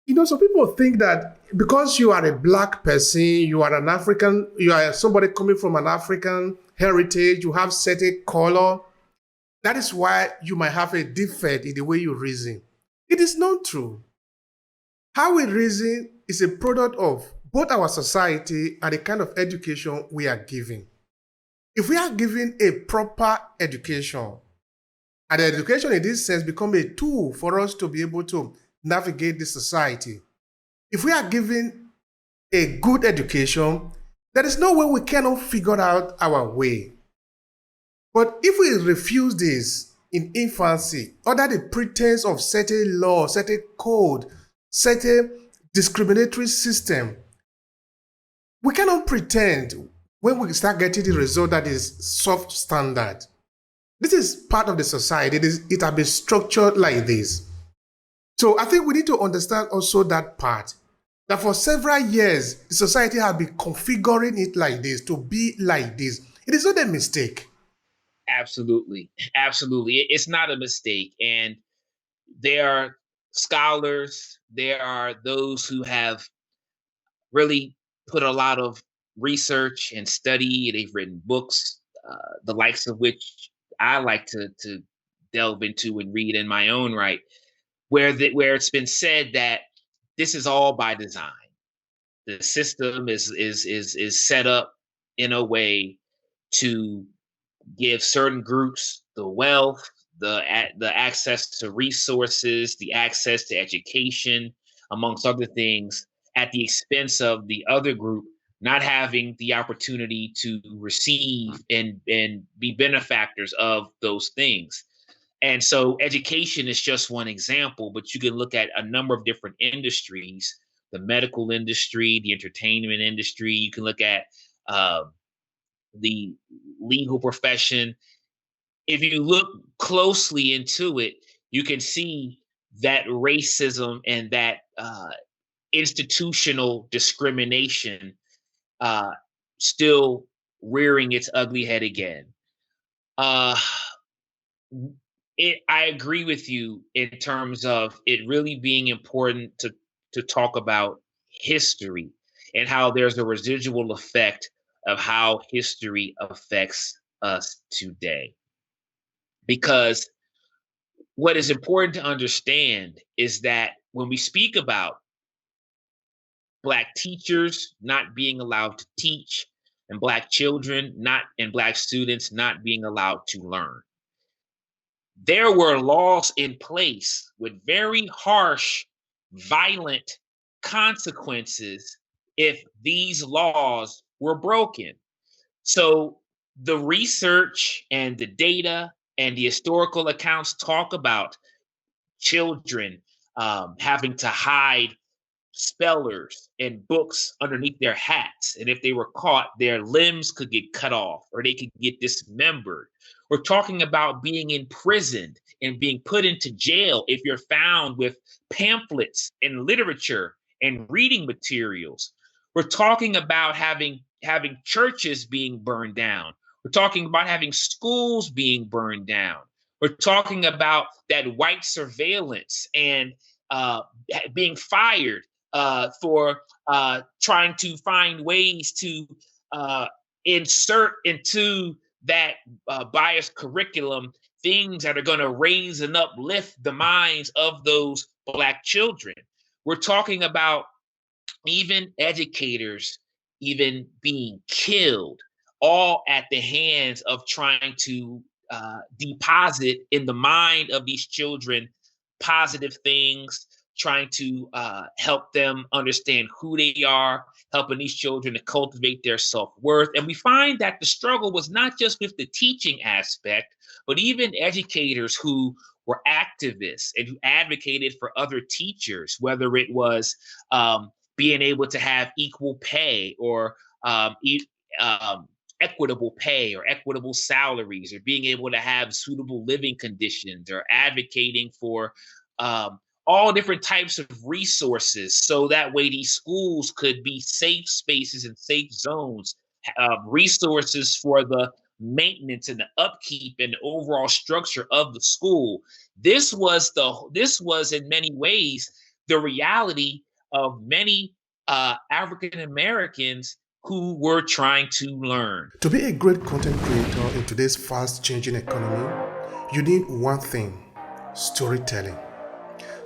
Some people think that because you are a black person, you are an African, you are somebody coming from an African heritage, you have certain color. That is why you might have a defect in the way you reason. It is not true. How we reason is a product of both our society and the kind of education we are giving. If we are given a proper education, and the education in this sense become a tool for us to be able to navigate the society. If we are given a good education, there is no way we cannot figure out our way. But if we refuse this in infancy, under the pretense of certain law, certain code, certain discriminatory system, we cannot pretend when we start getting the result that is soft standard. This is part of the society. It has been structured like this. So I think we need to understand also that part. That for several years, the society has been configuring it like this, to be like this. It is not a mistake. Absolutely. Absolutely. It's not a mistake. And there are scholars, there are those who have really put a lot of research and study. They've written books, the likes of which I like to delve into and read in my own right, where it's been said that this is all by design. The system is set up in a way to give certain groups the wealth, the access to resources, the access to education, amongst other things, at the expense of the other group not having the opportunity to receive and be benefactors of those things. And so education is just one example, but you can look at a number of different industries, the medical industry, the entertainment industry. You can look at uh, the legal profession. If you look closely into it, you can see that racism and that institutional discrimination uh, still rearing its ugly head again. Uh, I agree with you in terms of it really being important to talk about history and how there's a residual effect of how history affects us today. Because what is important to understand is that when we speak about Black teachers not being allowed to teach and Black children not and Black students not being allowed to learn, there were laws in place with very harsh, violent consequences if these laws were broken. So the research and the data and the historical accounts talk about children having to hide spellers and books underneath their hats. And if they were caught, their limbs could get cut off or they could get dismembered. We're talking about being imprisoned and being put into jail if you're found with pamphlets and literature and reading materials. We're talking about having churches being burned down. We're talking about having schools being burned down. We're talking about that white surveillance and uh, being fired for trying to find ways to uh, insert into that biased curriculum things that are going to raise and uplift the minds of those Black children. We're talking about even educators even being killed, all at the hands of trying to deposit in the mind of these children positive things, trying to help them understand who they are, helping these children to cultivate their self-worth. And we find that the struggle was not just with the teaching aspect, but even educators who were activists and who advocated for other teachers, whether it was being able to have equal pay or um, equitable pay or equitable salaries or being able to have suitable living conditions or advocating for um, all different types of resources so that way these schools could be safe spaces and safe zones, resources for the maintenance and the upkeep and the overall structure of the school. This was in many ways the reality of many African Americans who were trying to learn. To be a great content creator in today's fast changing economy, you need one thing: storytelling.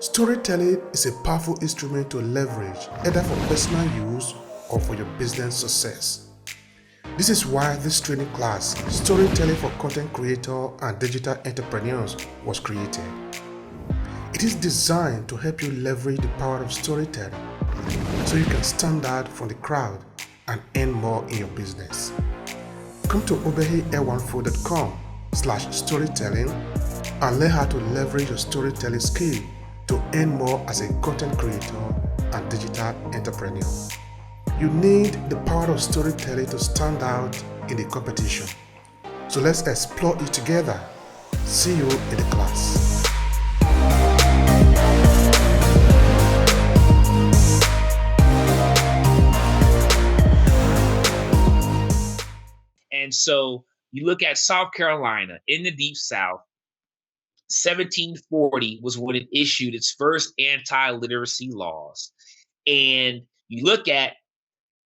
Storytelling is a powerful instrument to leverage either for personal use or for your business success. This is why this training class, Storytelling for Content Creator and Digital Entrepreneurs, was created. It is designed to help you leverage the power of storytelling so you can stand out from the crowd and earn more in your business. Come to obeheyawanfo.com/storytelling and learn how to leverage your storytelling skill to earn more as a content creator and digital entrepreneur. You need the power of storytelling to stand out in the competition. So let's explore it together. See you in the class. And so you look at South Carolina in the Deep South, 1740 was when it issued its first anti-literacy laws. And you look at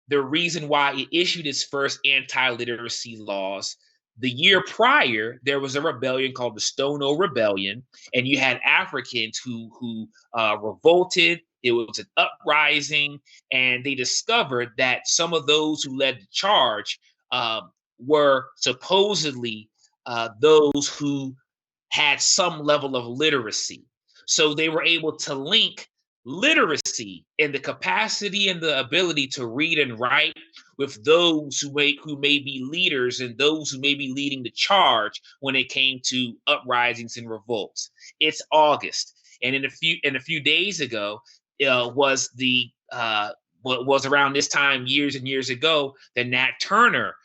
the reason why it issued its first anti-literacy laws. The year prior, there was a rebellion called the Stono Rebellion, and you had Africans who revolted. It was an uprising, and they discovered that some of those who led the charge were supposedly those who had some level of literacy. So they were able to link literacy and the capacity and the ability to read and write with those who may be leaders and those who may be leading the charge when it came to uprisings and revolts. It's August, and in a few days ago was around this time years and years ago the Nat Turner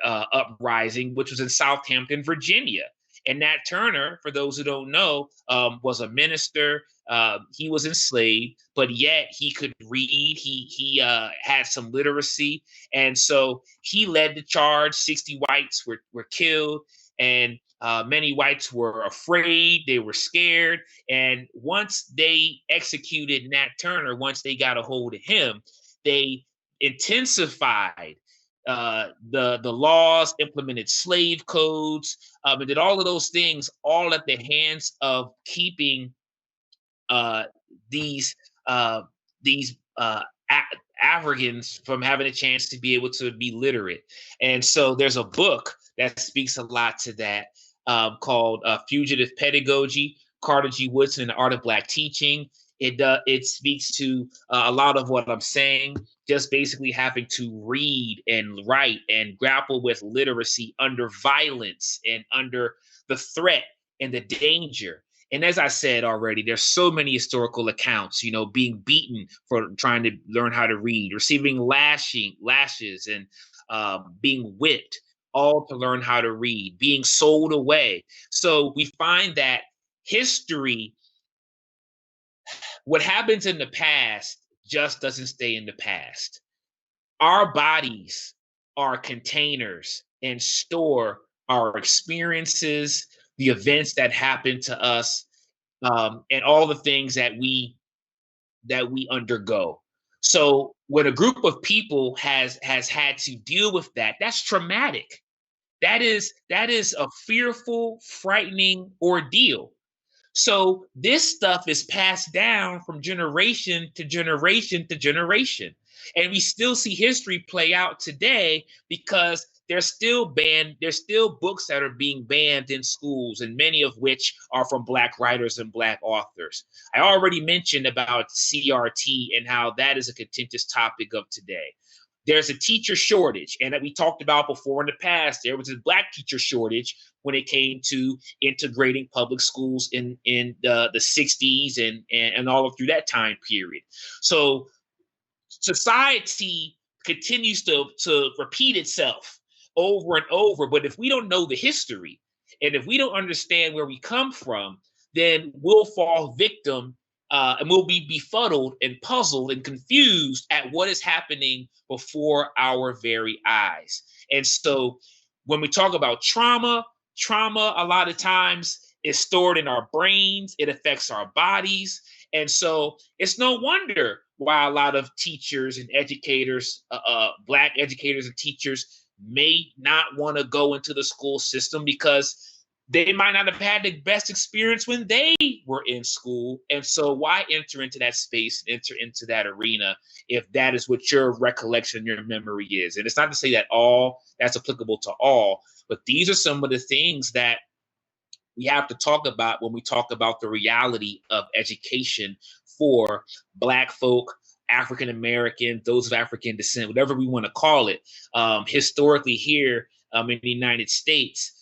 uprising, which was in Southampton, Virginia. And Nat Turner, for those who don't know, was a minister. He was enslaved, but yet he could read. He had some literacy, and so he led the charge. 60 whites were killed, and many whites were afraid. They were scared. And once they executed Nat Turner, once they got a hold of him, they intensified the laws, implemented slave codes, and did all of those things, all at the hands of keeping these Africans from having a chance to be able to be literate. And so there's a book that speaks a lot to that called Fugitive Pedagogy, Carter G. Woodson and the Art of Black Teaching. It speaks to a lot of what I'm saying, just basically having to read and write and grapple with literacy under violence and under the threat and the danger. And as I said already, there's so many historical accounts, being beaten for trying to learn how to read, receiving lashes and being whipped, all to learn how to read, being sold away. So we find that history, what happens in the past just doesn't stay in the past. Our bodies are containers and store our experiences, the events that happen to us, and all the things that we undergo. So when a group of people has had to deal with that, that's traumatic. That is a fearful, frightening ordeal. So this stuff is passed down from generation to generation to generation. And we still see history play out today because there's still books that are being banned in schools, and many of which are from Black writers and Black authors. I already mentioned about CRT and how that is a contentious topic of today. There's a teacher shortage, and that we talked about before in the past. There was a Black teacher shortage when it came to integrating public schools in the 60s and all through that time period. So society continues to repeat itself over and over. But if we don't know the history, and if we don't understand where we come from, then we'll fall victim and we'll be befuddled and puzzled and confused at what is happening before our very eyes. And so when we talk about trauma a lot of times is stored in our brains. It affects our bodies. And so it's no wonder why a lot of teachers and educators, Black educators and teachers, may not want to go into the school system, because they might not have had the best experience when they were in school. And so why enter into that space, enter into that arena, if that is what your recollection, your memory is? And it's not to say that all that's applicable to all, but these are some of the things that we have to talk about when we talk about the reality of education for Black folk, African American, those of African descent, whatever we want to call it. Historically here in the United States,